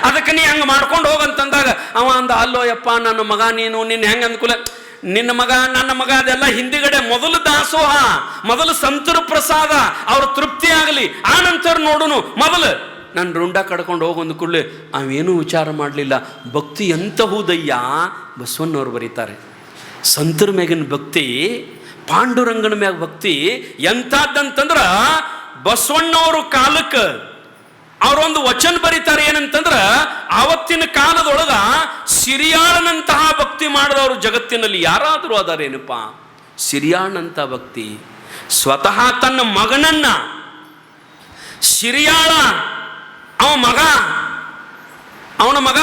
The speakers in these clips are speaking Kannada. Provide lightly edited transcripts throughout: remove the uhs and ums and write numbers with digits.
ಅದಕ್ಕೆ ನೀ ಹಂಗೆ ಮಾಡ್ಕೊಂಡು ಹೋಗಂತಂದಾಗ ಅವ ಅಂದ, ಅಲ್ಲೋ ಯಪ್ಪ ನನ್ನ ಮಗ ನೀನು, ನಿನ್ನ ಹೆಂಗೆ ಅಂದ್ಕೂಲ ನಿನ್ನ ಮಗ ನನ್ನ ಮಗ ಅದೆಲ್ಲ ಹಿಂದಿಗಡೆ. ಮೊದಲು ದಾಸೋಹ, ಮೊದಲು ಸಂತರ ಪ್ರಸಾದ, ಅವ್ರ ತೃಪ್ತಿ ಆಗಲಿ, ಆ ನಂತರ ನೋಡುನು. ಮೊದಲು ನಾನು ರುಂಡ ಕಡ್ಕೊಂಡು ಹೋಗೊಂದು ಕೂಡಲೇ ಅವೇನೂ ವಿಚಾರ ಮಾಡಲಿಲ್ಲ. ಭಕ್ತಿ ಎಂತಹುದಯ್ಯ, ಬಸವಣ್ಣವ್ರು ಬರೀತಾರೆ. ಸಂತರ ಮ್ಯಾಗಿನ ಭಕ್ತಿ, ಪಾಂಡುರಂಗನ ಮ್ಯಾಗ ಭಕ್ತಿ ಎಂಥದ್ದಂತಂದ್ರ, ಬಸವಣ್ಣವರು ಕಾಲಕ್ಕೆ ಅವರೊಂದು ವಚನ ಬರೀತಾರೆ. ಏನಂತಂದ್ರ, ಆವತ್ತಿನ ಕಾಲದೊಳಗ ಸಿರಿಯಾಳನಂತಹ ಭಕ್ತಿ ಮಾಡಿದವರು ಜಗತ್ತಿನಲ್ಲಿ ಯಾರಾದರೂ ಅದಾರೇನಪ್ಪ? ಸಿರಿಯಾಳನಂಥ ಭಕ್ತಿ. ಸ್ವತಃ ತನ್ನ ಮಗನನ್ನ, ಸಿರಿಯಾಳ ಅವನ ಮಗ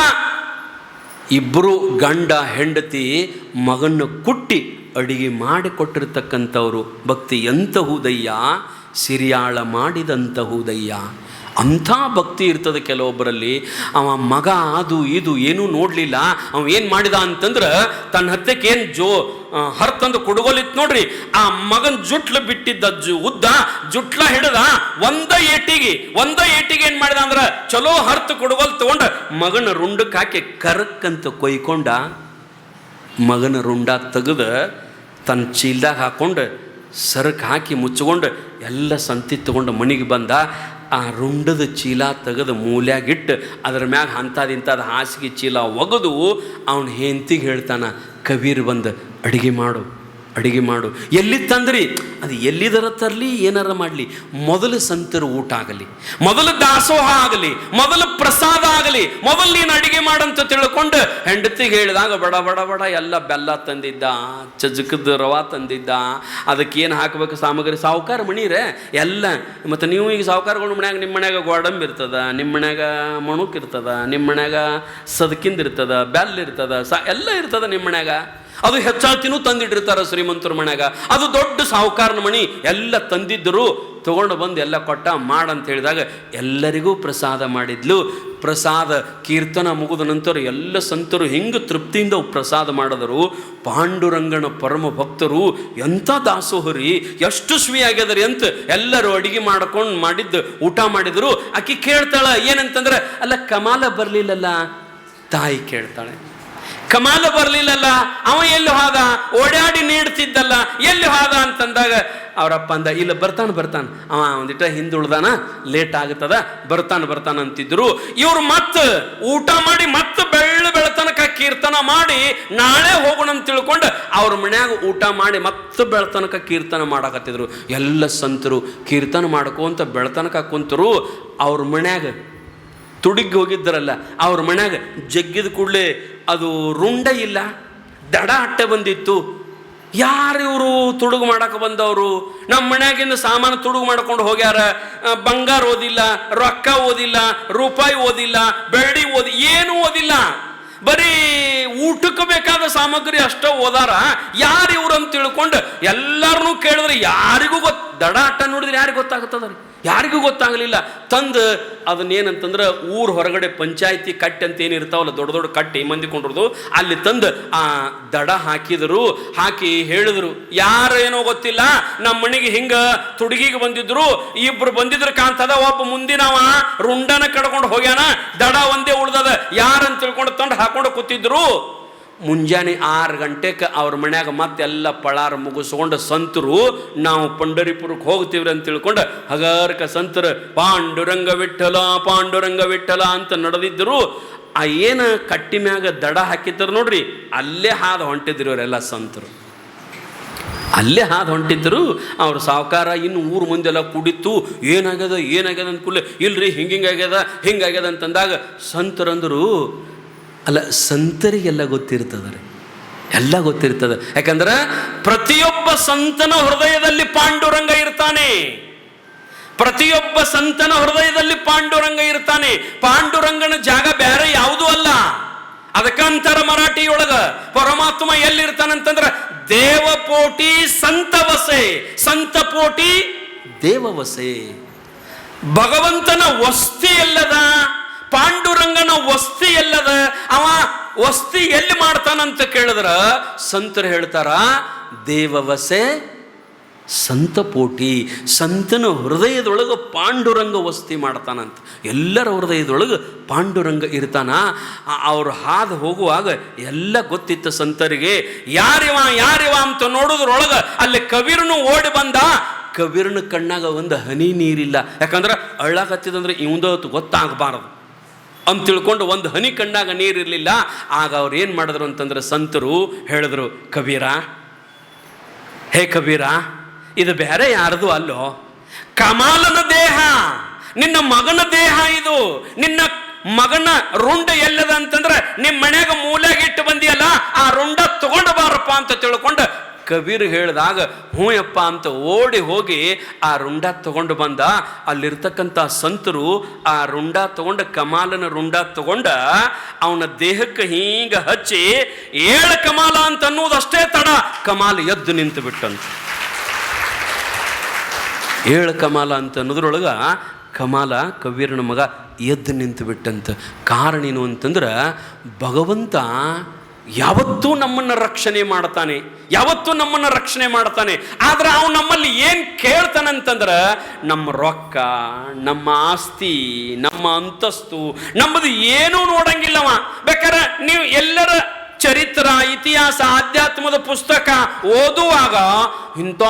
ಇಬ್ಬರು ಗಂಡ ಹೆಂಡತಿ ಮಗನ್ನು ಕುಟ್ಟಿ ಅಡಿಗೆ ಮಾಡಿಕೊಟ್ಟಿರ್ತಕ್ಕಂಥವ್ರು. ಭಕ್ತಿ ಎಂತಹುದಯ್ಯ, ಸಿರಿಯಾಳ ಮಾಡಿದಂತಹುದಯ್ಯ. ಅಂಥ ಭಕ್ತಿ ಇರ್ತದೆ ಕೆಲವೊಬ್ಬರಲ್ಲಿ. ಅವ ಮಗ ಅದು ಇದು ಏನೂ ನೋಡಲಿಲ್ಲ. ಅವ ಏನು ಮಾಡಿದ ಅಂತಂದ್ರೆ, ತನ್ನ ಹತ್ತಕ್ಕೆ ಏನು ಹರ್ತಂದು ಕುಡುಗೋಲಿತ್ತು ನೋಡ್ರಿ, ಆ ಮಗನ ಜುಟ್ಲು ಬಿಟ್ಟಿದ್ದ ಉದ್ದ ಜುಟ್ಲ ಹಿಡ್ದ ಒಂದ ಏಟಿಗೆ ಏನು ಮಾಡಿದ ಅಂದ್ರೆ, ಚಲೋ ಹರ್ತು ಕುಡುಗೋಲ್ ತಗೊಂಡು ಮಗನ ರುಂಡಕ್ಕೆ ಹಾಕಿ ಕರಕ್ಕಂತ ಕೊಯ್ಕೊಂಡ. ಮಗನ ರುಂಡ ತೆಗೆದು ತನ್ನ ಚೀಲ್ದಾಗ ಹಾಕ್ಕೊಂಡು ಸರಕ್ಕೆ ಹಾಕಿ ಮುಚ್ಕೊಂಡು ಎಲ್ಲ ಸಂತಿ ತಗೊಂಡು ಮನೆಗೆ ಬಂದ. ಆ ರುಂಡದ ಚೀಲ ತೆಗೆದು ಮೂಲ್ಯಾಗಿಟ್ಟು ಅದರ ಮ್ಯಾಗ ಅಂಥದಿಂಥದ್ದು ಹಾಸಿಗೆ ಚೀಲ ಒಗೆದು ಅವನ ಹೆಂಡತಿಗೆ ಹೇಳ್ತಾನ, ಕಬೀರ್ ಬಂದು ಅಡುಗೆ ಮಾಡು. ಎಲ್ಲಿ ತಂದ್ರಿ? ಅದು ಎಲ್ಲಿದರ ತರಲಿ, ಏನಾರ ಮಾಡಲಿ, ಮೊದಲು ಸಂತರು ಊಟ ಆಗಲಿ, ಮೊದಲು ದಾಸೋಹ ಆಗಲಿ, ಮೊದಲು ಪ್ರಸಾದ ಆಗಲಿ, ಮೊದಲು ನೀನು ಅಡುಗೆ ಮಾಡಂತ ತಿಳ್ಕೊಂಡು ಹೆಂಡತಿಗೆ ಹೇಳಿದಾಗ ಬಡ ಎಲ್ಲ ಬೆಲ್ಲ ತಂದಿದ್ದ, ಚಜಕದ ರವಾ ತಂದಿದ್ದ, ಅದಕ್ಕೇನು ಹಾಕಬೇಕು ಸಾಮಗ್ರಿ ಸಾವುಕಾರ ಮಣಿರೇ ಎಲ್ಲ. ಮತ್ತು ನೀವು ಈಗ ಸಾವುಕಾರಗಳು ಮನ್ಯಾಗ, ನಿಮ್ಮ ಮನ್ಯಾಗ ಗೋಡಂಬಿ ಇರ್ತದ, ನಿಮ್ಮ ಮನ್ಯಾಗ ಮಣುಕ್ ಇರ್ತದ, ನಿಮ್ಮ ಮನ್ಯಾಗ ಸದಕಿಂದ ಇರ್ತದ, ಬೆಲ್ಲ ಇರ್ತದ, ಎಲ್ಲ ಇರ್ತದ ನಿಮ್ಮ ಮನ್ಯಾಗ. ಅದು ಹೆಚ್ಚಾತಿನೂ ತಂದಿಟ್ಟಿರ್ತಾರೆ ಶ್ರೀಮಂತರ ಮನ್ಯಾಗ. ಅದು ದೊಡ್ಡ ಸಾಹುಕಾರನ ಮಣಿ, ಎಲ್ಲ ತಂದಿದ್ದರು. ತಗೊಂಡು ಬಂದು ಎಲ್ಲ ಕೊಟ್ಟ ಮಾಡಂತ ಹೇಳಿದಾಗ ಎಲ್ಲರಿಗೂ ಪ್ರಸಾದ ಮಾಡಿದ್ಲು. ಪ್ರಸಾದ ಕೀರ್ತನ ಮುಗಿದ ನಂತರ ಎಲ್ಲ ಸಂತರು ಹಿಂಗೆ ತೃಪ್ತಿಯಿಂದ ಪ್ರಸಾದ ಮಾಡಿದರು. ಪಾಂಡುರಂಗನ ಪರಮ ಭಕ್ತರು ಎಂಥ ದಾಸೋಹರಿ, ಎಷ್ಟು ಶ್ವೀ ಆಗ್ಯದರಿ ಅಂತ ಎಲ್ಲರೂ ಅಡಿಗೆ ಮಾಡ್ಕೊಂಡು ಮಾಡಿದ್ದು ಊಟ ಮಾಡಿದರು. ಆಕೆ ಕೇಳ್ತಾಳ ಏನಂತಂದ್ರೆ, ಅಲ್ಲ ಕಮಾಲ ಬರಲಿಲ್ಲಲ್ಲ? ತಾಯಿ ಕೇಳ್ತಾಳೆ, ಕಮಾಲ ಬರಲಿಲ್ಲಲ್ಲ, ಅವ ಎಲ್ಲಿ ಹೋದ? ಓಡಾಡಿ ನೀಡ್ತಿದ್ದಲ್ಲ, ಎಲ್ಲಿ ಹೋದ ಅಂತಂದಾಗ ಅವರಪ್ಪ ಅಂದ, ಇಲ್ಲ ಬರ್ತಾನ ಅವ ಒಂದಿಟ ಹಿಂದುಳ್ದಾನ, ಲೇಟ್ ಆಗುತ್ತದ, ಬರ್ತಾನ ಅಂತಿದ್ರು. ಇವ್ರು ಮತ್ತೆ ಊಟ ಮಾಡಿ ಮತ್ತೆ ಬೆಳತನಕ ಕೀರ್ತನ ಮಾಡಿ ನಾಳೆ ಹೋಗೋಣ ಅಂತ ತಿಳ್ಕೊಂಡು ಅವ್ರ ಮನ್ಯಾಗ ಊಟ ಮಾಡಿ ಮತ್ತೆ ಬೆಳತನಕ ಕೀರ್ತನ ಮಾಡಕತ್ತಿದ್ರು. ಎಲ್ಲ ಸಂತರು ಕೀರ್ತನ ಮಾಡ್ಕೊಂತ ಬೆಳತನಕ ಕುಂತರು. ಅವ್ರ ಮನ್ಯಾಗ ತುಡಿಗೆ ಹೋಗಿದ್ದರಲ್ಲ, ಅವ್ರ ಮನ್ಯಾಗ ಜಗ್ಗಿದ ಕೂಡಲೇ ಅದು ರುಂಡ ಇಲ್ಲ, ದಡ ಅಟ್ಟೆ ಬಂದಿತ್ತು. ಯಾರು ಇವರು ತುಡುಗು ಮಾಡಕ್ಕೆ ಬಂದವರು? ನಮ್ಮ ಮನ್ಯಾಗಿಂದ ಸಾಮಾನು ತುಡುಗು ಮಾಡ್ಕೊಂಡು ಹೋಗ್ಯಾರ. ಬಂಗಾರ ಓದಿಲ್ಲ, ರೊಕ್ಕ ಓದಿಲ್ಲ, ರೂಪಾಯಿ ಓದಿಲ್ಲ, ಬೆಳ್ಳಿ ಏನೂ ಓದಿಲ್ಲ, ಬರೀ ಊಟಕ್ಕೆ ಬೇಕಾದ ಸಾಮಗ್ರಿ ಅಷ್ಟೇ ಓದಾರ. ಯಾರು ಇವ್ರು ಅಂತ ತಿಳ್ಕೊಂಡು ಎಲ್ಲರನ್ನೂ ಕೇಳಿದ್ರೆ ಯಾರಿಗೂ ದಡ ಅಟ್ಟ ನೋಡಿದ್ರೆ ಯಾರಿಗೂ ಗೊತ್ತಾಗುತ್ತದ್ರಿ? ಯಾರಿಗೂ ಗೊತ್ತಾಗಲಿಲ್ಲ. ತಂದು ಅದನ್ನೇನಂತಂದ್ರೆ ಊರು ಹೊರಗಡೆ ಪಂಚಾಯತಿ ಕಟ್ಟೆ ಅಂತ ಏನಿರ್ತಾವಲ್ಲ, ದೊಡ್ಡ ಕಟ್ಟೆ ಮಂದಿ ಕೊಂಡಿರೋದು, ಅಲ್ಲಿ ತಂದು ಆ ದಡ ಹಾಕಿದರು. ಹಾಕಿ ಹೇಳಿದ್ರು, ಯಾರು ಏನೋ ಗೊತ್ತಿಲ್ಲ, ನಮ್ಮ ಮನೆಗೆ ಹಿಂಗ ತುಡುಗಿಗೆ ಬಂದಿದ್ರು, ಇಬ್ರು ಬಂದಿದ್ರು ಕಾಣ್ತದ, ಒಬ್ಬ ಮುಂದಿನವ ರುಂಡನ ಕಡ್ಕೊಂಡು ಹೋಗ್ಯಾನ, ದಡ ಒಂದೇ ಉಳ್ದದ, ಯಾರಂತ ತಿಳ್ಕೊಂಡು ತಂದು ಹಾಕೊಂಡು ಕೂತಿದ್ರು. ಮುಂಜಾನೆ 6 ಗಂಟೆಗೆ ಅವ್ರ ಮನ್ಯಾಗ ಮತ್ತೆಲ್ಲ ಪಳಾರ ಮುಗಿಸ್ಕೊಂಡು ಸಂತರು ನಾವು ಪಂಡರಿಪುರಕ್ಕೆ ಹೋಗ್ತೀವ್ರಿ ಅಂತ ತಿಳ್ಕೊಂಡು ಹಗರ್ಕ ಸಂತರು ಪಾಂಡುರಂಗ ವಿಠಲ ಅಂತ ನಡೆದಿದ್ದರು. ಆ ಏನು ಕಟ್ಟಿ ಮ್ಯಾಗ ದಡ ಹಾಕಿದ್ರು ನೋಡ್ರಿ, ಅಲ್ಲೇ ಹಾದು ಹೊಂಟಿದ್ರು ಇವರೆಲ್ಲ ಸಂತರು, ಅಲ್ಲೇ ಹಾದು ಹೊಂಟಿದ್ರು. ಅವ್ರ ಸಾವುಕಾರ ಇನ್ನು ಊರು ಮುಂದೆಲ್ಲ ಕುಡಿತು, ಏನಾಗ್ಯದ ಅಂದ್ಕೂಲೆ, ಇಲ್ರಿ ಹಿಂಗಾಗ್ಯದ ಅಂತಂದಾಗ ಸಂತರಂದರು, ಅಲ್ಲ ಸಂತರಿಗೆಲ್ಲ ಗೊತ್ತಿರ್ತದೆ, ಎಲ್ಲ ಗೊತ್ತಿರ್ತದೆ. ಯಾಕಂದ್ರೆ ಪ್ರತಿಯೊಬ್ಬ ಸಂತನ ಹೃದಯದಲ್ಲಿ ಪಾಂಡುರಂಗ ಇರ್ತಾನೆ. ಪ್ರತಿಯೊಬ್ಬ ಸಂತನ ಹೃದಯದಲ್ಲಿ ಪಾಂಡುರಂಗ ಇರ್ತಾನೆ. ಪಾಂಡುರಂಗನ ಜಾಗ ಬೇರೆ ಯಾವುದೂ ಅಲ್ಲ. ಅದಕ್ಕಂತರ ಮರಾಠಿಯೊಳಗ ಪರಮಾತ್ಮ ಎಲ್ಲಿರ್ತಾನಂತಂದ್ರ ದೇವಪೋಟಿ ಸಂತವಸೆ, ಸಂತಪೋಟಿ ದೇವವಸೆ. ಭಗವಂತನ ವಸ್ತಿ ಎಲ್ಲದ, ಪಾಂಡುರಂಗನ ವಸ್ತಿ ಎಲ್ಲದ, ಅವ ವಸ್ತಿ ಎಲ್ಲಿ ಮಾಡ್ತಾನಂತ ಕೇಳಿದ್ರ ಸಂತರು ಹೇಳ್ತಾರ, ದೇವವಸೆ ಸಂತಪೋಟಿ. ಸಂತನ ಹೃದಯದೊಳಗೆ ಪಾಂಡುರಂಗ ವಸ್ತಿ ಮಾಡ್ತಾನಂತ. ಎಲ್ಲರ ಹೃದಯದೊಳಗೆ ಪಾಂಡುರಂಗ ಇರ್ತಾನ. ಅವ್ರು ಹಾದು ಹೋಗುವಾಗ ಎಲ್ಲ ಗೊತ್ತಿತ್ತು ಸಂತರಿಗೆ. ಯಾರಿವ ಯಾರಿವ ಅಂತ ನೋಡೋದ್ರೊಳಗೆ ಅಲ್ಲಿ ಕಬೀರನು ಓಡಿ ಬಂದ. ಕಬೀರನ ಕಣ್ಣಾಗ ಒಂದು ಹನಿ ನೀರಿಲ್ಲ. ಯಾಕಂದ್ರೆ ಅಳ್ಳಾಕತ್ತಿದಂದ್ರೆ ಇವಂದತ್ತು ಗೊತ್ತಾಗಬಾರದು ಅಂತ ತಿಳ್ಕೊಂಡು ಒಂದು ಹನಿ ಕಣ್ಣಾಗ ನೀರಿರಲಿಲ್ಲ. ಆಗ ಅವ್ರು ಏನು ಮಾಡಿದ್ರು ಅಂತಂದ್ರೆ ಸಂತರು ಹೇಳಿದ್ರು, ಕಬೀರ, ಹೇ ಕಬೀರ, ಇದು ಬೇರೆ ಯಾರದು ಅಲ್ಲೋ, ಕಮಾಲನ ದೇಹ, ನಿನ್ನ ಮಗನ ದೇಹ ಇದು. ನಿನ್ನ ಮಗನ ರುಂಡ ಎಲ್ಲದ ಅಂತಂದ್ರೆ ನಿಮ್ಮ ಮನ್ಯಾಗ ಮೂಲೆಗೆ ಇಟ್ಟು ಬಂದಿಯಲ್ಲ, ಆ ರುಂಡ ತಗೊಂಡು ಬಾರಪ್ಪ ಅಂತ ತಿಳ್ಕೊಂಡು ಕಬೀರ್ ಹೇಳಿದಾಗ ಹ್ಞೂ ಯಪ್ಪ ಅಂತ ಓಡಿ ಹೋಗಿ ಆ ರುಂಡ ತಗೊಂಡು ಬಂದ. ಅಲ್ಲಿರ್ತಕ್ಕಂಥ ಸಂತರು ಆ ರುಂಡ ತಗೊಂಡು, ಕಮಾಲನ ರುಂಡ ತಗೊಂಡ ಅವನ ದೇಹಕ್ಕೆ ಹೀಗೆ ಹಚ್ಚಿ, ಏಳು ಕಮಾಲ ಅಂತ ಅನ್ನೋದಷ್ಟೇ ತಡ ಕಮಾಲ ಎದ್ದು ನಿಂತು ಬಿಟ್ಟಂತ. ಏಳು ಕಮಾಲ ಅಂತ ಅನ್ನೋದ್ರೊಳಗೆ ಕಮಾಲ ಕಬೀರನ ಮಗ ಎದ್ದು ನಿಂತು ಬಿಟ್ಟಂತ. ಕಾರಣ ಏನು ಅಂತಂದ್ರೆ, ಭಗವಂತ ಯಾವತ್ತೂ ನಮ್ಮನ್ನು ರಕ್ಷಣೆ ಮಾಡ್ತಾನೆ, ಯಾವತ್ತೂ ನಮ್ಮನ್ನು ರಕ್ಷಣೆ ಮಾಡ್ತಾನೆ. ಆದ್ರೆ ಅವನು ನಮ್ಮಲ್ಲಿ ಏನು ಕೇಳ್ತಾನಂತಂದ್ರೆ, ನಮ್ಮ ರೊಕ್ಕ, ನಮ್ಮ ಆಸ್ತಿ, ನಮ್ಮ ಅಂತಸ್ತು, ನಮ್ಮದು ಏನೂ ನೋಡಂಗಿಲ್ಲವ. ಬೇಕಾದ್ರೆ ನೀವು ಎಲ್ಲರ ಚರಿತ್ರ, ಇತಿಹಾಸ, ಆಧ್ಯಾತ್ಮದ ಪುಸ್ತಕ ಓದುವಾಗ ಇಂಥ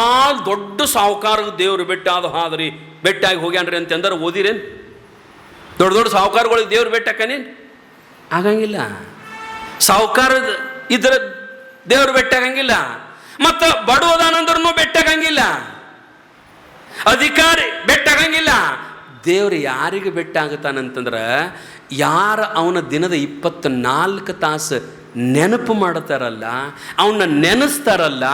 ದೊಡ್ಡ ಸಾಹುಕಾರ ದೇವ್ರು ಬೆಟ್ಟಾದ ಹಾದ್ರಿ, ಬೆಟ್ಟಾಗಿ ಹೋಗ್ಯಾನ್ರಿ ಅಂತಂದ್ರೆ ಓದಿರೇನು? ದೊಡ್ಡ ದೊಡ್ಡ ಸಾಹುಕಾರಗಳಿಗೆ ದೇವ್ರು ಬೆಟ್ಟಾಕನೇನು? ಆಗಂಗಿಲ್ಲ. ಸಾಹುಕಾರದ ಇದ್ರ ದೇವ್ರು ಬೆಟ್ಟಾಗಂಗಿಲ್ಲ. ಮತ್ತು ಬಡವದಾನಂದ್ರೂ ಬೆಟ್ಟಾಗಂಗಿಲ್ಲ. ಅಧಿಕಾರಿ ಬೆಟ್ಟಾಗಂಗಿಲ್ಲ. ದೇವ್ರು ಯಾರಿಗೆ ಬೆಟ್ಟಾಗುತ್ತಾನಂತಂದ್ರೆ, ಯಾರ ಅವನ ದಿನದ 24 ತಾಸು ನೆನಪು ಮಾಡ್ತಾರಲ್ಲ, ಅವನ್ನ ನೆನೆಸ್ತಾರಲ್ಲ,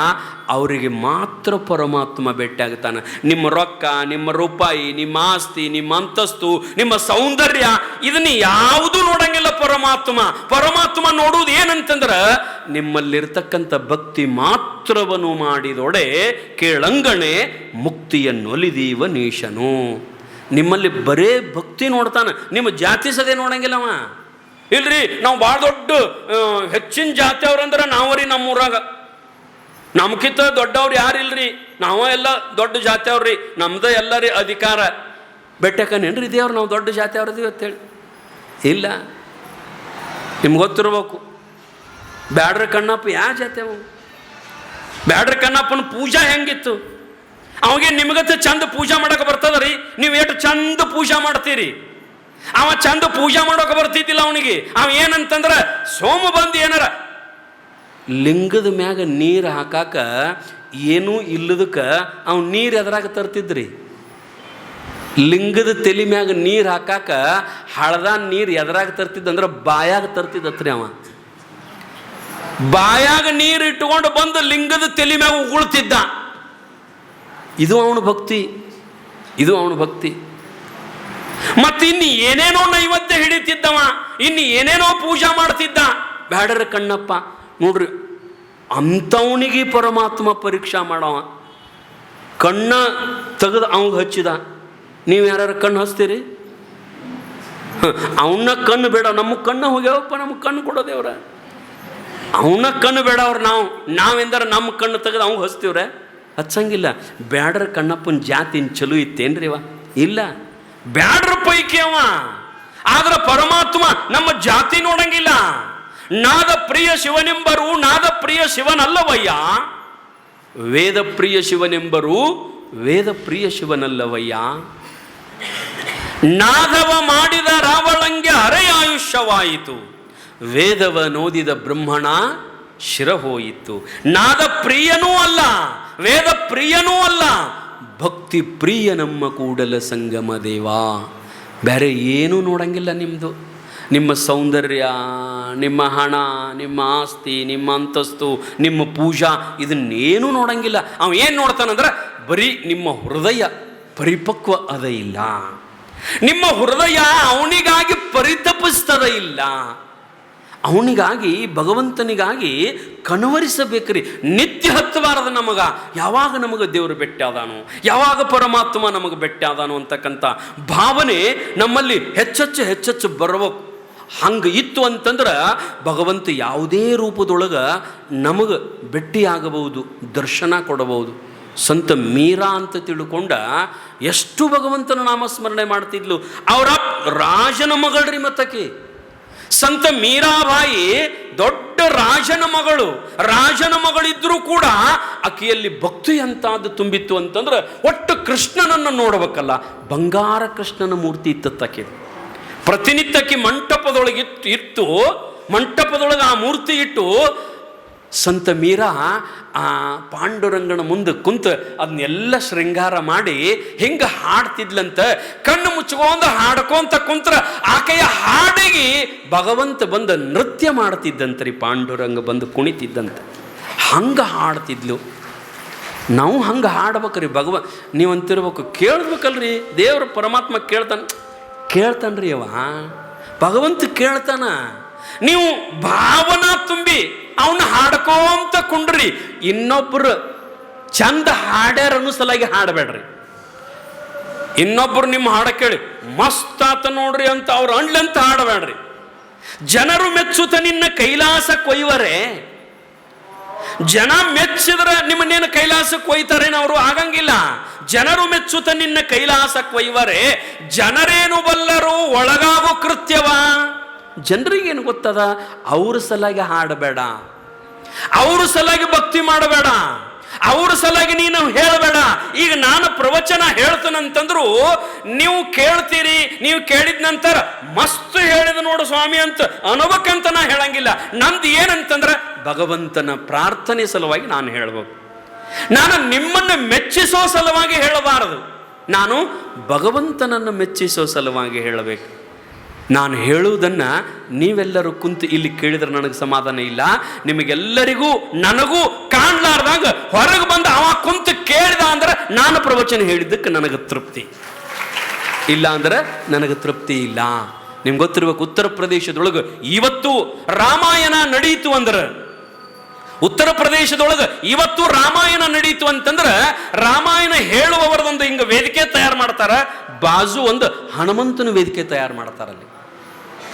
ಅವರಿಗೆ ಮಾತ್ರ ಪರಮಾತ್ಮ ಭೇಟಿಯಾಗ್ತಾನೆ. ನಿಮ್ಮ ರೊಕ್ಕ, ನಿಮ್ಮ ರೂಪಾಯಿ, ನಿಮ್ಮ ಆಸ್ತಿ, ನಿಮ್ಮ ಅಂತಸ್ತು, ನಿಮ್ಮ ಸೌಂದರ್ಯ, ಇದನ್ನ ಯಾವುದೂ ನೋಡಂಗಿಲ್ಲ ಪರಮಾತ್ಮ. ಪರಮಾತ್ಮ ನೋಡುವುದು ಏನಂತಂದ್ರೆ, ನಿಮ್ಮಲ್ಲಿರ್ತಕ್ಕಂಥ ಭಕ್ತಿ ಮಾತ್ರವನ್ನು ಮಾಡಿದೊಡೆ ಕೇಳಂಗಣೆ ಮುಕ್ತಿಯನ್ನೊಲಿದೀವ ನೀಶನು. ನಿಮ್ಮಲ್ಲಿ ಬರೇ ಭಕ್ತಿ ನೋಡ್ತಾನೆ, ನಿಮ್ಮ ಜಾತಿ ಸದೇ ನೋಡಂಗಿಲ್ಲವ. ಇಲ್ರಿ, ನಾವು ಭಾಳ ದೊಡ್ಡ ಹೆಚ್ಚಿನ ಜಾತಿ ಅವ್ರಂದ್ರೆ ನಾವರಿ ನಮ್ಮೂರಾಗ. ನಮ್ಕಿಂತ ದೊಡ್ಡವ್ರು ಯಾರಿಲ್ರಿ, ನಾವ ಎಲ್ಲ ದೊಡ್ಡ ಜಾತಿ ಅವ್ರಿ, ನಮ್ದು ಎಲ್ಲರಿ ಅಧಿಕಾರ. ಬೆಟ್ಟಕ್ಕನೇನ್ರಿ ದೇವ್ರು ನಾವು ದೊಡ್ಡ ಜಾತಿ ಅವ್ರದೀವಿ ಅಂತೇಳಿ? ಇಲ್ಲ, ನಿಮ್ಗೆ ಗೊತ್ತಿರ್ಬೇಕು. ಬ್ಯಾಡ್ರ ಕಣ್ಣಪ್ಪ ಯಾವ ಜಾತಿ ಅವ? ಬ್ಯಾಡ್ರ ಕಣ್ಣಪ್ಪನ ಪೂಜಾ ಹೆಂಗಿತ್ತು? ಅವಾಗೆ ನಿಮಗತ್ತೆ ಚಂದ ಪೂಜಾ ಮಾಡಕ್ಕೆ ಬರ್ತದ್ರಿ. ನೀವು ಎಷ್ಟು ಚಂದ ಪೂಜಾ ಮಾಡ್ತೀರಿ. ಅವ ಚಂದ ಪೂಜಾ ಮಾಡೋಕೆ ಬರ್ತಿದ್ದಿಲ್ಲ ಅವನಿಗೆ. ಅವ ಏನಂತಂದ್ರೆ, ಸೋಮ ಬಂದು ಏನಾರ ಲಿಂಗದ ಮ್ಯಾಗ ನೀರು ಹಾಕಾಕ ಏನೂ ಇಲ್ಲದಕ್ಕೆ ಅವ್ ನೀರು ಎದ್ರಾಗ ತರ್ತಿದ್ರಿ. ಲಿಂಗದ ತಲೆ ಮ್ಯಾಗ ನೀರು ಹಾಕಾಕ ಹಳದ ನೀರು ಎದ್ರಾಗ ತರ್ತಿದ್ದಂದ್ರೆ ಬಾಯಾಗ ತರ್ತಿದ್ದತ್ರಿ. ಅವ ಬಾಯಾಗ ನೀರು ಇಟ್ಟುಕೊಂಡು ಬಂದು ಲಿಂಗದ ತಲೆ ಮ್ಯಾಗ ಉಗುಳ್ತಿದ್ದ. ಇದು ಅವನ ಭಕ್ತಿ, ಇದು ಅವನ ಭಕ್ತಿ. ಮತ್ತೆ ಇನ್ನು ಏನೇನೋ ನೈವೇದ್ಯ ಹಿಡಿತಿದ್ದವ, ಇನ್ನು ಏನೇನೋ ಪೂಜಾ ಮಾಡ್ತಿದ್ದ. ಬ್ಯಾಡರ ಕಣ್ಣಪ್ಪ ನೋಡ್ರಿ, ಅಂಥವನಿಗೆ ಪರಮಾತ್ಮ ಪರೀಕ್ಷಾ ಮಾಡವ. ಕಣ್ಣ ತೆಗೆದು ಅವಂಗೆ ಹಚ್ಚಿದ. ನೀವು ಯಾರು ಕಣ್ಣು ಹಚ್ತೀರಿ? ಅವನ ಕಣ್ಣು ಬೇಡ, ನಮಗೆ ಕಣ್ಣು ಹೋಗ್ಯಾವಪ್ಪ, ನಮಗೆ ಕಣ್ಣು ಕೊಡೋದೇವ್ರ. ಅವನ ಕಣ್ಣು ಬೇಡ ಅವ್ರು. ನಾವೆಂದ್ರೆ ನಮ್ಮ ಕಣ್ಣು ತೆಗೆದು ಅವಂಗೆ ಹಚ್ತೀವ್ರೆ? ಹಚ್ಚಂಗಿಲ್ಲ. ಬ್ಯಾಡ್ರ ಕಣ್ಣಪ್ಪನ ಜಾತಿ ಚಲೋ ಇತ್ತೇನ್ರಿ ಅವ? ಇಲ್ಲ, ಬ್ಯಾಡ್ರ ಪೈಕಿ ಅವ. ಆದ್ರೆ ಪರಮಾತ್ಮ ನಮ್ಮ ಜಾತಿ ನೋಡಂಗಿಲ್ಲ. ನಾದ ಪ್ರಿಯ ಶಿವನೆಂಬರು ನಾದ ಪ್ರಿಯ ಶಿವನಲ್ಲವಯ್ಯ, ವೇದ ಪ್ರಿಯ ಶಿವನೆಂಬರು ವೇದ ಪ್ರಿಯ ಶಿವನಲ್ಲವಯ್ಯ. ನಾದವ ಮಾಡಿದ ರಾವಣಂಗೆ ಹರೆಯಾಯುಷ್ಯವಾಯಿತು, ವೇದವ ನೋದಿದ ಬ್ರಹ್ಮಣ ಶಿರ ಹೋಯಿತು. ನಾದ ಪ್ರಿಯನೂ ಅಲ್ಲ, ವೇದ ಪ್ರಿಯನೂ ಅಲ್ಲ, ಭಕ್ತಿ ಪ್ರಿಯ ನಮ್ಮ ಕೂಡಲ ಸಂಗಮ ದೇವ. ಬೇರೆ ಏನೂ ನೋಡಂಗಿಲ್ಲ ನಿಮ್ಮದು. ನಿಮ್ಮ ಸೌಂದರ್ಯ, ನಿಮ್ಮ ಹಣ, ನಿಮ್ಮ ಆಸ್ತಿ, ನಿಮ್ಮ ಅಂತಸ್ತು, ನಿಮ್ಮ ಪೂಜಾ, ಇದನ್ನೇನೂ ನೋಡಂಗಿಲ್ಲ. ಅವ ಏನು ನೋಡ್ತಾನಂದ್ರೆ, ಬರೀ ನಿಮ್ಮ ಹೃದಯ ಪರಿಪಕ್ವ ಅದ ಇಲ್ಲ, ನಿಮ್ಮ ಹೃದಯ ಅವನಿಗಾಗಿ ಪರಿತಪಿಸ್ತದ ಇಲ್ಲ. ಅವನಿಗಾಗಿ, ಭಗವಂತನಿಗಾಗಿ ಕನವರಿಸಬೇಕ್ರಿ. ನಿತ್ಯ ಹತ್ತಬಾರದು ನಮಗ. ಯಾವಾಗ ನಮಗೆ ದೇವರು ಭೇಟಿಯಾದಾನು, ಯಾವಾಗ ಪರಮಾತ್ಮ ನಮಗೆ ಭೇಟಿಯಾದಾನು ಅಂತಕ್ಕಂಥ ಭಾವನೆ ನಮ್ಮಲ್ಲಿ ಹೆಚ್ಚೆಚ್ಚು ಬರಬೇಕು. ಹಂಗೆ ಇತ್ತು ಅಂತಂದ್ರೆ ಭಗವಂತ ಯಾವುದೇ ರೂಪದೊಳಗೆ ನಮಗೆ ಭೇಟಿಯಾಗಬಹುದು, ದರ್ಶನ ಕೊಡಬಹುದು. ಸಂತ ಮೀರಾ ಅಂತ ತಿಳ್ಕೊಂಡ ಎಷ್ಟು ಭಗವಂತನ ನಾಮಸ್ಮರಣೆ ಮಾಡ್ತಿದ್ಲು. ಅವರ ರಾಜನ ಮಗಳ್ರಿ ಮತ್ತಕ್ಕೆ. ಸಂತ ಮೀರಾಬಾಯಿ ದೊಡ್ಡ ರಾಜನ ಮಗಳು. ರಾಜನ ಮಗಳಿದ್ರೂ ಕೂಡ ಆಕೆಯಲ್ಲಿ ಭಕ್ತಿ ಎಂತಾದ್ದು ತುಂಬಿತ್ತು ಅಂತಂದ್ರೆ ಒಟ್ಟು ಕೃಷ್ಣನನ್ನು ನೋಡ್ಬೇಕಲ್ಲ, ಬಂಗಾರ ಕೃಷ್ಣನ ಮೂರ್ತಿ ಇತ್ತಕ್ಕೆ. ಪ್ರತಿನಿತ್ಯಕ್ಕೆ ಮಂಟಪದೊಳಗೆ ಇಟ್ಟು ಮಂಟಪದೊಳಗೆ ಆ ಮೂರ್ತಿ ಇಟ್ಟು ಸಂತ ಮೀರಾ ಆ ಪಾಂಡುರಂಗನ ಮುಂದೆ ಕುಂತ ಅದನ್ನೆಲ್ಲ ಶೃಂಗಾರ ಮಾಡಿ ಹಿಂಗೆ ಹಾಡ್ತಿದ್ಲಂತ. ಕಣ್ಣು ಮುಚ್ಕೊಂಡ ಹಾಡ್ಕೊಂತ ಕುಂತ್ರ ಆಕೆಯ ಹಾಡಿಗೆ ಭಗವಂತ ಬಂದು ನೃತ್ಯ ಮಾಡ್ತಿದ್ದಂತ್ರಿ. ಪಾಂಡುರಂಗ ಬಂದು ಕುಣಿತಿದ್ದಂತ. ಹಂಗೆ ಹಾಡ್ತಿದ್ಲು. ನಾವು ಹಂಗೆ ಹಾಡ್ಬೇಕ್ರಿ. ನೀವು ಅಂತಿರ್ಬೇಕು, ಕೇಳ್ಬೇಕಲ್ರಿ. ದೇವ್ರ ಪರಮಾತ್ಮ ಕೇಳ್ತಾನ್ರಿ ಅವ ಭಗವಂತ ಕೇಳ್ತಾನ. ನೀವು ಭಾವನಾ ತುಂಬಿ ಅವನ್ನ ಹಾಡ್ಕೋಂತ ಕುಂಡ್ರಿ. ಇನ್ನೊಬ್ರು ಚಂದ ಹಾಡ್ಯಾರನ್ನು ಸಲಾಗಿ ಹಾಡಬೇಡ್ರಿ. ಇನ್ನೊಬ್ರು ನಿಮ್ಮ ಹಾಡ ಕೇಳಿ ಮಸ್ತ್ ಆತ ನೋಡ್ರಿ ಅಂತ ಅವ್ರು ಅಂಡ್ಲಂತ ಹಾಡಬೇಡ್ರಿ. ಜನರು ಮೆಚ್ಚುತ್ತ ನಿನ್ನ ಕೈಲಾಸಕ್ಕೆ ಒಯ್ಯವರೇ. ಜನ ಮೆಚ್ಚಿದ್ರೆ ನಿಮ್ಮನ್ನೇನು ಕೈಲಾಸಕ್ಕೆ ಒಯ್ತಾರೇನು? ಅವರು ಆಗಂಗಿಲ್ಲ. ಜನರು ಮೆಚ್ಚುತ್ತ ನಿನ್ನ ಕೈಲಾಸಕ್ಕೆ ಒಯ್ಯವರೇ, ಜನರೇನು ಬಲ್ಲರು ಒಳಗಾಗೋ ಕೃತ್ಯವ. ಜನರಿಗೇನು ಗೊತ್ತದ? ಅವ್ರ ಸಲಾಗಿ ಹಾಡಬೇಡ, ಅವ್ರ ಸಲಾಗಿ ಭಕ್ತಿ ಮಾಡಬೇಡ, ಅವ್ರ ಸಲಾಗಿ ನೀನು ಹೇಳಬೇಡ. ಈಗ ನಾನು ಪ್ರವಚನ ಹೇಳ್ತೇನಂತಂದ್ರು ನೀವು ಕೇಳ್ತೀರಿ. ನೀವು ಕೇಳಿದ ನಂತರ ಮಸ್ತ್ ಹೇಳಿದ ನೋಡು ಸ್ವಾಮಿ ಅಂತ ಅನ್ಬೇಕಂತ ನಾ ಹೇಳಂಗಿಲ್ಲ. ನಂದು ಏನಂತಂದ್ರೆ ಭಗವಂತನ ಪ್ರಾರ್ಥನೆ ಸಲುವಾಗಿ ನಾನು ಹೇಳ್ಬೇಕು. ನಾನು ನಿಮ್ಮನ್ನು ಮೆಚ್ಚಿಸೋ ಸಲುವಾಗಿ ಹೇಳಬಾರದು, ನಾನು ಭಗವಂತನನ್ನು ಮೆಚ್ಚಿಸೋ ಸಲುವಾಗಿ ಹೇಳಬೇಕು. ನಾನು ಹೇಳುವುದನ್ನು ನೀವೆಲ್ಲರೂ ಕುಂತು ಇಲ್ಲಿ ಕೇಳಿದ್ರೆ ನನಗೆ ಸಮಾಧಾನ ಇಲ್ಲ. ನಿಮಗೆಲ್ಲರಿಗೂ ನನಗೂ ಕಾಣ್ಲಾರ್ದಾಗ ಹೊರಗೆ ಬಂದು ಅವ ಕುಂತು ಕೇಳಿದ ಅಂದ್ರೆ ನಾನು ಪ್ರವಚನ ಹೇಳಿದ್ದಕ್ಕೆ ನನಗೆ ತೃಪ್ತಿ ಇಲ್ಲ, ಅಂದ್ರೆ ನನಗೆ ತೃಪ್ತಿ ಇಲ್ಲ. ನಿಮ್ಗೆ ಗೊತ್ತಿರ್ಬೇಕು, ಉತ್ತರ ಪ್ರದೇಶದೊಳಗೆ ಇವತ್ತು ರಾಮಾಯಣ ನಡೀತು ಅಂದ್ರೆ, ಉತ್ತರ ಪ್ರದೇಶದೊಳಗೆ ಇವತ್ತು ರಾಮಾಯಣ ನಡೀತು ಅಂತಂದ್ರೆ ರಾಮಾಯಣ ಹೇಳುವವರದೊಂದು ಹಿಂಗೆ ವೇದಿಕೆ ತಯಾರು ಮಾಡ್ತಾರ. ಬಾಜು ಒಂದು ಹನುಮಂತನ ವೇದಿಕೆ ತಯಾರು ಮಾಡ್ತಾರಲ್ಲಿ.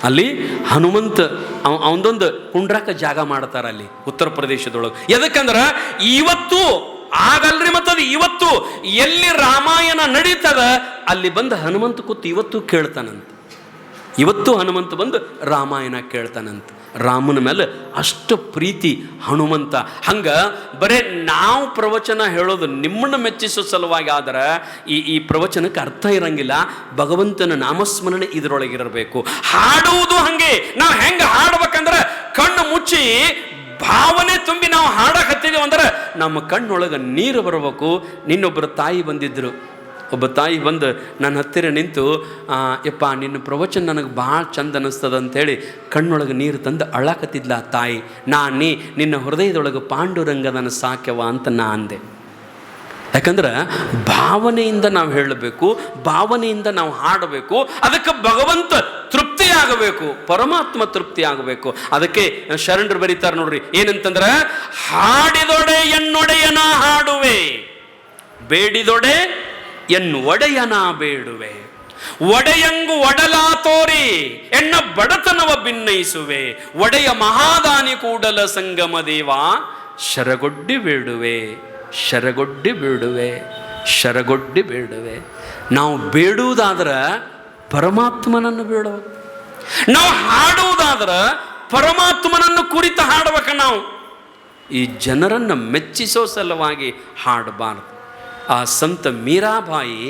ಅಲ್ಲಿ ಹನುಮಂತ ಅವನದೊಂದು ಕುಂಡ್ರಾಕ ಜಾಗ ಮಾಡ್ತಾರ ಅಲ್ಲಿ ಉತ್ತರ ಪ್ರದೇಶದೊಳಗೆ. ಎದಕ್ಕಂದ್ರೆ ಇವತ್ತು ಆಗಲ್ರಿ, ಮತ್ತದು ಇವತ್ತು ಎಲ್ಲಿ ರಾಮಾಯಣ ನಡೀತದ ಅಲ್ಲಿ ಬಂದು ಹನುಮಂತ ಕೂತು ಇವತ್ತು ಕೇಳ್ತಾನಂತ. ಇವತ್ತು ಹನುಮಂತ ಬಂದು ರಾಮಾಯಣ ಕೇಳ್ತಾನಂತ. ರಾಮನ ಮೇಲೆ ಅಷ್ಟು ಪ್ರೀತಿ ಹನುಮಂತ. ಹಂಗ ಬರೇ ನಾವು ಪ್ರವಚನ ಹೇಳೋದು ನಿಮ್ಮನ್ನು ಮೆಚ್ಚಿಸೋ ಸಲುವಾಗಿ ಆದ್ರೆ ಈ ಪ್ರವಚನಕ್ಕೆ ಅರ್ಥ ಇರಂಗಿಲ್ಲ. ಭಗವಂತನ ನಾಮಸ್ಮರಣೆ ಇದರೊಳಗಿರಬೇಕು. ಹಾಡುವುದು ಹಂಗೆ. ನಾವು ಹೆಂಗೆ ಹಾಡ್ಬೇಕಂದ್ರೆ ಕಣ್ಣು ಮುಚ್ಚಿ ಭಾವನೆ ತುಂಬಿ ನಾವು ಹಾಡಕ್ಕೆ ಹತ್ತಿದೀವಿ ಅಂದ್ರೆ ನಮ್ಮ ಕಣ್ಣೊಳಗೆ ನೀರು ಬರಬೇಕು. ನಿನ್ನೊಬ್ಬರು ತಾಯಿ ಬಂದಿದ್ರು. ಒಬ್ಬ ತಾಯಿ ಬಂದು ನನ್ನ ಹತ್ತಿರ ನಿಂತು, ಯಪ್ಪ ನಿನ್ನ ಪ್ರವಚನ ನನಗೆ ಭಾಳ ಚಂದ ಅನ್ನಿಸ್ತದ ಅಂಥೇಳಿ ಕಣ್ಣೊಳಗೆ ನೀರು ತಂದು ಅಳಾಕತ್ತಿದ್ಲ ಆ ತಾಯಿ. ನಿನ್ನ ಹೃದಯದೊಳಗೆ ಪಾಂಡುರಂಗದನ ಸಾಕ್ಯವ ಅಂತ ನಾ ಅಂದೆ. ಯಾಕಂದ್ರೆ ಭಾವನೆಯಿಂದ ನಾವು ಹೇಳಬೇಕು, ಭಾವನೆಯಿಂದ ನಾವು ಹಾಡಬೇಕು. ಅದಕ್ಕೆ ಭಗವಂತ ತೃಪ್ತಿ ಆಗಬೇಕು, ಪರಮಾತ್ಮ ತೃಪ್ತಿ ಆಗಬೇಕು. ಅದಕ್ಕೆ ಶರಣರು ಬರೀತಾರೆ ನೋಡ್ರಿ, ಏನಂತಂದ್ರೆ ಹಾಡಿದೊಡೆ ಎನ್ನೊಡೆಯನ ಹಾಡುವೆ, ಬೇಡಿದೊಡೆ ಎನ್ನು ಒಡೆಯನ ಬೇಡುವೆ, ಒಡೆಯಂಗು ಒಡಲಾ ತೋರಿ ಎನ್ನ ಬಡತನವ ಭಿನ್ನಯಿಸುವೆ, ಒಡೆಯ ಮಹಾದಾನಿ ಕೂಡಲ ಸಂಗಮ ದೇವ ಶರಗೊಡ್ಡಿ ಬೇಡುವೆ, ಶರಗೊಡ್ಡಿ ಬೇಡುವೆ, ಶರಗೊಡ್ಡಿ ಬೇಡುವೆ. ನಾವು ಬೇಡುವುದಾದ್ರೆ ಪರಮಾತ್ಮನನ್ನು ಬೇಡುವ, ನಾವು ಹಾಡುವುದಾದ್ರೆ ಪರಮಾತ್ಮನನ್ನು ಕುರಿತು ಹಾಡಬೇಕ. ನಾವು ಈ ಜನರನ್ನು ಮೆಚ್ಚಿಸೋ ಸಲುವಾಗಿ ಹಾಡಬಾರದು. ಆ ಸಂತ ಮೀರಾಬಾಯಿ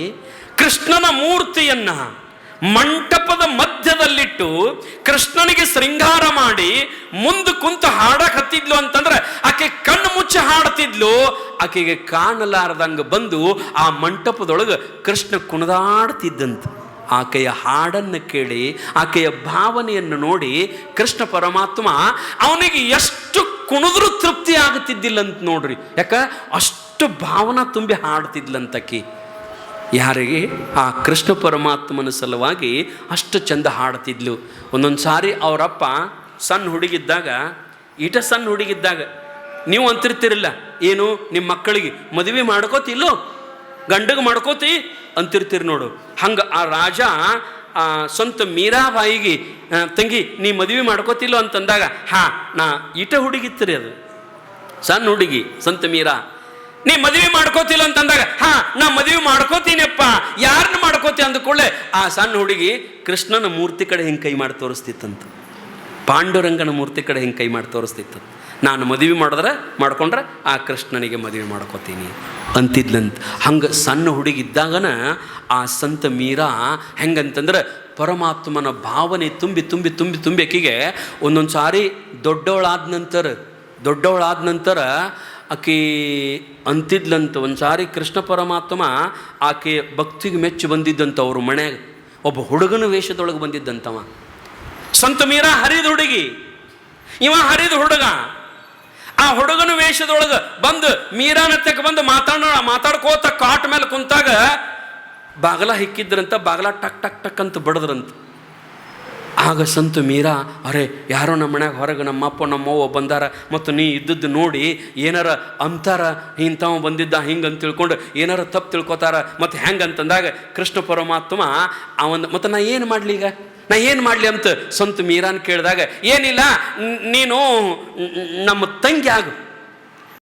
ಕೃಷ್ಣನ ಮೂರ್ತಿಯನ್ನ ಮಂಟಪದ ಮಧ್ಯದಲ್ಲಿಟ್ಟು ಕೃಷ್ಣನಿಗೆ ಶೃಂಗಾರ ಮಾಡಿ ಮುಂದೆ ಕುಂತು ಹಾಡಕ್ ಹತ್ತಿದ್ಲು ಅಂತಂದ್ರೆ ಆಕೆ ಕಣ್ಣು ಮುಚ್ಚಿ ಹಾಡ್ತಿದ್ಲು. ಆಕೆಗೆ ಕಾಣಲಾರದಂಗ ಬಂದು ಆ ಮಂಟಪದೊಳಗೆ ಕೃಷ್ಣ ಕುಣಿದಾಡ್ತಿದ್ದಂತ. ಆಕೆಯ ಹಾಡನ್ನು ಕೇಳಿ ಆಕೆಯ ಭಾವನೆಯನ್ನು ನೋಡಿ ಕೃಷ್ಣ ಪರಮಾತ್ಮ ಅವನಿಗೆ ಎಷ್ಟು ಕುಣಿದ್ರೂ ತೃಪ್ತಿ ಆಗುತ್ತಿದ್ದಿಲ್ಲ ಅಂತ ನೋಡ್ರಿ. ಯಾಕ ಅಷ್ಟು ಭಾವನಾ ತುಂಬಿ ಹಾಡ್ತಿದ್ಲಂತಕಿ. ಯಾರಿಗೆ? ಆ ಕೃಷ್ಣ ಪರಮಾತ್ಮನ ಸಲುವಾಗಿ ಅಷ್ಟು ಚಂದ ಹಾಡ್ತಿದ್ಲು. ಒಂದೊಂದು ಸಾರಿ ಅವರಪ್ಪ ಸಣ್ಣ ಹುಡುಗಿದ್ದಾಗ, ಸಣ್ಣ ಹುಡುಗಿದ್ದಾಗ ನೀವು ಅಂತಿರ್ತಿರಲ್ಲ, ಏನು ನಿಮ್ಮ ಮಕ್ಕಳಿಗೆ ಮದುವೆ ಮಾಡ್ಕೋತಿಲ್ಲೋ, ಗಂಡಗೆ ಮಾಡ್ಕೋತಿ ಅಂತಿರ್ತೀರಿ ನೋಡು. ಹಂಗೆ ಆ ರಾಜ ಸ್ವಂತ ಮೀರಾಬಾಯಿಗೆ, ತಂಗಿ ನೀ ಮದುವೆ ಮಾಡ್ಕೋತಿಲ್ಲೋ ಅಂತಂದಾಗ, ನಾ ಹುಡುಗಿತ್ತರಿ, ಅದು ಸಣ್ಣ ಹುಡುಗಿ ಸಂತ ಮೀರಾ, ನೀ ಮದುವೆ ಮಾಡ್ಕೋತಿಲ್ಲ ಅಂತಂದಾಗ, ಹಾ ನಾ ಮದುವೆ ಮಾಡ್ಕೋತೀನಪ್ಪ, ಯಾರನ್ನ ಮಾಡ್ಕೋತಿ ಅಂದ್ಕೊಳ್ಳೆ ಆ ಸಣ್ಣ ಹುಡುಗಿ ಕೃಷ್ಣನ ಮೂರ್ತಿ ಕಡೆ ಹಿಂಗೆ ಕೈ ಮಾಡಿ ತೋರಿಸ್ತಿತ್ತಂತ, ಪಾಂಡುರಂಗನ ಮೂರ್ತಿ ಕಡೆ ಹಿಂಗೆ ಕೈ ಮಾಡಿ ತೋರಿಸ್ತಿತ್ತು. ನಾನು ಮದುವೆ ಮಾಡ್ಕೊಂಡ್ರೆ ಆ ಕೃಷ್ಣನಿಗೆ ಮದುವೆ ಮಾಡ್ಕೋತೀನಿ ಅಂತಿದ್ಲಂತ. ಹಂಗೆ ಸಣ್ಣ ಹುಡುಗಿದ್ದಾಗನ ಆ ಸಂತ ಮೀರಾ ಹೆಂಗಂತಂದ್ರೆ ಪರಮಾತ್ಮನ ಭಾವನೆ ತುಂಬಿ ತುಂಬಿ ತುಂಬಿ ತುಂಬಿ ಆಕಿಗೆ ಒಂದೊಂದು ಸಾರಿ ದೊಡ್ಡವಳಾದ ನಂತರ ಆಕೆ ಅಂತಿದ್ಲಂತ. ಒಂದು ಸಾರಿ ಕೃಷ್ಣ ಪರಮಾತ್ಮ ಆಕೆ ಭಕ್ತಿಗೆ ಮೆಚ್ಚಿ ಬಂದಿದ್ದಂತ ಅವ್ರ ಮನೆಯಾಗ ಒಬ್ಬ ಹುಡುಗನ ವೇಷದೊಳಗೆ ಬಂದಿದ್ದಂತವ. ಸಂತ ಮೀರಾ ಹರಿದ ಹುಡುಗಿ, ಇವ ಹರಿದ ಹುಡುಗ. ಆ ಹುಡುಗನ ವೇಷದೊಳಗೆ ಬಂದು ಮೀರಾನತ್ತಕ್ಕೆ ಬಂದು ಮಾತಾಡ್ಕೋತ ಕಾಟ್ ಮೇಲೆ ಕುಂತಾಗ ಬಾಗಲ ಹಿಕ್ಕಿದ್ರಂತ, ಬಾಗಲ ಟಕ್ ಟಕ್ ಟಕ್ ಅಂತ ಬಡದ್ರಂತ. ಆಗ ಸಂತ ಮೀರಾ, ಅರೆ ಯಾರೋ ನಮ್ಮ ಮನ್ಯಾಗ ಹೊರಗೆ ನಮ್ಮಪ್ಪ ನಮ್ಮವ್ವ ಬಂದಾರ ಮತ್ತು ನೀ ಇದ್ದದ್ದು ನೋಡಿ ಏನಾರ ಅಂತಾರ, ಇಂಥವ ಬಂದಿದ್ದ ಹಿಂಗೆ ಅಂತ ತಿಳ್ಕೊಂಡು ಏನಾರ ತಪ್ಪು ತಿಳ್ಕೊತಾರ ಮತ್ತು ಹೆಂಗೆ ಅಂತಂದಾಗ ಕೃಷ್ಣ ಪರಮಾತ್ಮ ಮತ್ತು ನಾ ಏನು ಮಾಡಲಿ ಅಂತ ಸಂತ ಮೀರಾನ್ ಕೇಳಿದಾಗ, ಏನಿಲ್ಲ ನೀನು ನಮ್ಮ ತಂಗಿ ಆಗು,